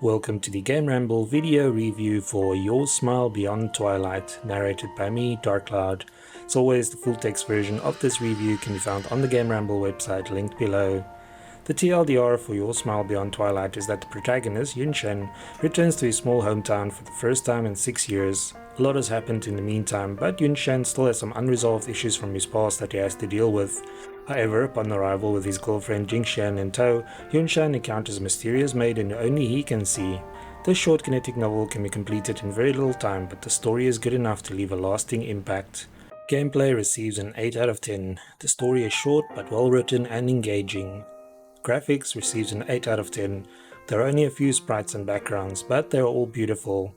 Welcome to the GameRamble video review for Your Smile Beyond Twilight, narrated by me, Darkcloud. As always, the full text version of this review can be found on the GameRamble website linked below. The TLDR for Your Smile Beyond Twilight is that the protagonist, Yunshen, returns to his small hometown for the first time in 6 years. A lot has happened in the meantime, but Yunshen still has some unresolved issues from his past that he has to deal with. However, upon arrival with his girlfriend Jingshan in tow, Yunshan encounters a mysterious maiden who only he can see. This short kinetic novel can be completed in very little time, but the story is good enough to leave a lasting impact. Gameplay receives an 8 out of 10. The story is short but well written and engaging. Graphics receives an 8 out of 10. There are only a few sprites and backgrounds, but they are all beautiful.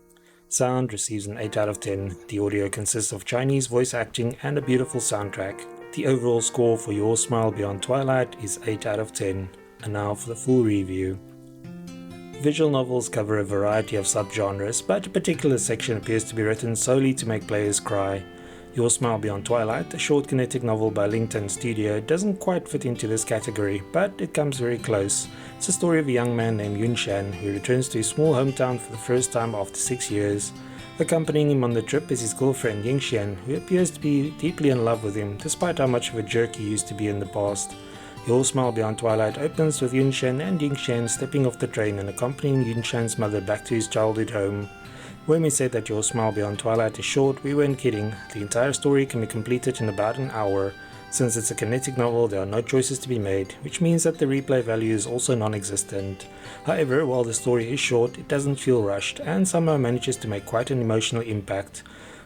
Sound receives an 8 out of 10. The audio consists of Chinese voice acting and a beautiful soundtrack. The overall score for Your Smile Beyond Twilight is 8 out of 10. And now for the full review. Visual novels cover a variety of subgenres, but a particular section appears to be written solely to make players cry. Your Smile Beyond Twilight, a short kinetic novel by LinkedIn Studio, doesn't quite fit into this category, but it comes very close. It's a story of a young man named Yunshan who returns to his small hometown for the first time after 6 years. Accompanying him on the trip is his girlfriend Yingxian, who appears to be deeply in love with him, despite how much of a jerk he used to be in the past. Your Smile Beyond Twilight opens with Yunshan and Yingxian stepping off the train and accompanying Yunshan's mother back to his childhood home. When we said that Your Smile Beyond Twilight is short, we weren't kidding. The entire story can be completed in about an hour. Since it's a kinetic novel, there are no choices to be made, which means that the replay value is also non-existent. However, while the story is short, it doesn't feel rushed, and somehow manages to make quite an emotional impact.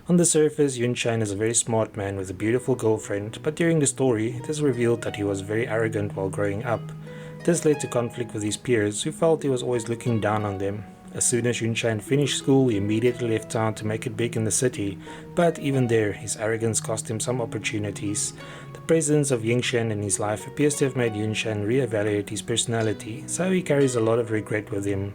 On the surface, Yunshan is a very smart man with a beautiful girlfriend, but during the story, it is revealed that he was very arrogant while growing up. This led to conflict with his peers, who felt he was always looking down on them. As soon as Yunshan finished school, he immediately left town to make it big in the city, but even there, his arrogance cost him some opportunities. The presence of Yingxian in his life appears to have made Yunshan reevaluate his personality, so he carries a lot of regret with him.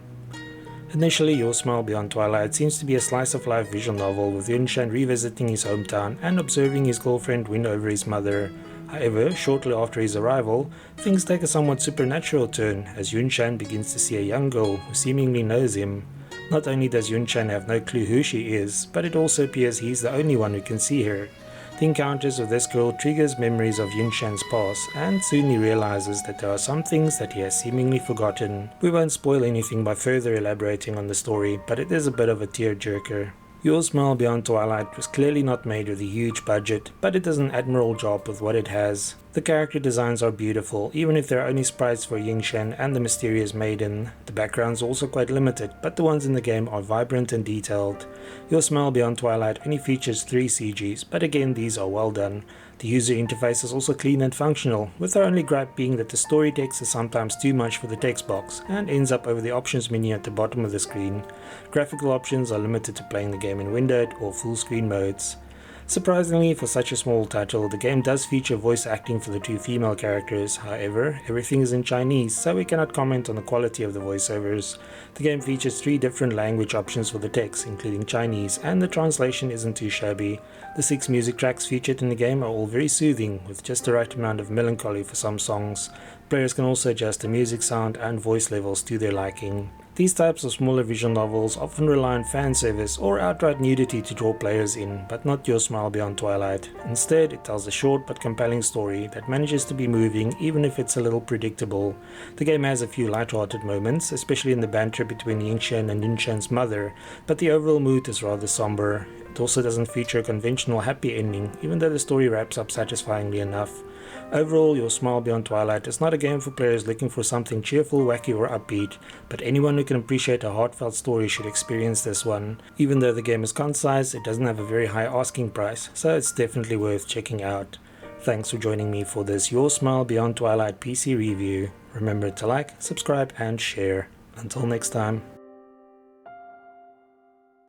Initially, Your Smile Beyond Twilight seems to be a slice-of-life visual novel with Yunshan revisiting his hometown and observing his girlfriend win over his mother. However, shortly after his arrival, things take a somewhat supernatural turn as Yunshan begins to see a young girl who seemingly knows him. Not only does Yunshan have no clue who she is, but it also appears he's the only one who can see her. The encounters with this girl triggers memories of Yunshan's past, and soon he realizes that there are some things that he has seemingly forgotten. We won't spoil anything by further elaborating on the story, but it is a bit of a tearjerker. Your Smile Beyond Twilight was clearly not made with a huge budget, but it does an admirable job with what it has. The character designs are beautiful, even if there are only sprites for Yingxian and the mysterious maiden. The backgrounds are also quite limited, but the ones in the game are vibrant and detailed. Your Smile Beyond Twilight only features 3 CGs, but again these are well done. The user interface is also clean and functional, with our only gripe being that the story text is sometimes too much for the text box and ends up over the options menu at the bottom of the screen. Graphical options are limited to playing the game in windowed or full screen modes. Surprisingly, for such a small title, the game does feature voice acting for the 2 female characters. However, everything is in Chinese, so we cannot comment on the quality of the voiceovers. The game features 3 different language options for the text, including Chinese, and the translation isn't too shabby. The 6 music tracks featured in the game are all very soothing, with just the right amount of melancholy for some songs. Players can also adjust the music sound and voice levels to their liking. These types of smaller visual novels often rely on fan service or outright nudity to draw players in, but not Your Smile Beyond Twilight. Instead, it tells a short but compelling story that manages to be moving even if it's a little predictable. The game has a few light-hearted moments, especially in the banter between Yingxian and Yunshan's mother, but the overall mood is rather somber. It also doesn't feature a conventional happy ending, even though the story wraps up satisfyingly enough. Overall, Your Smile Beyond Twilight is not a game for players looking for something cheerful, wacky or upbeat, but anyone who can appreciate a heartfelt story should experience this one. Even though the game is concise, it doesn't have a very high asking price, so it's definitely worth checking out. Thanks for joining me for this Your Smile Beyond Twilight PC review. Remember to like, subscribe and share. Until next time.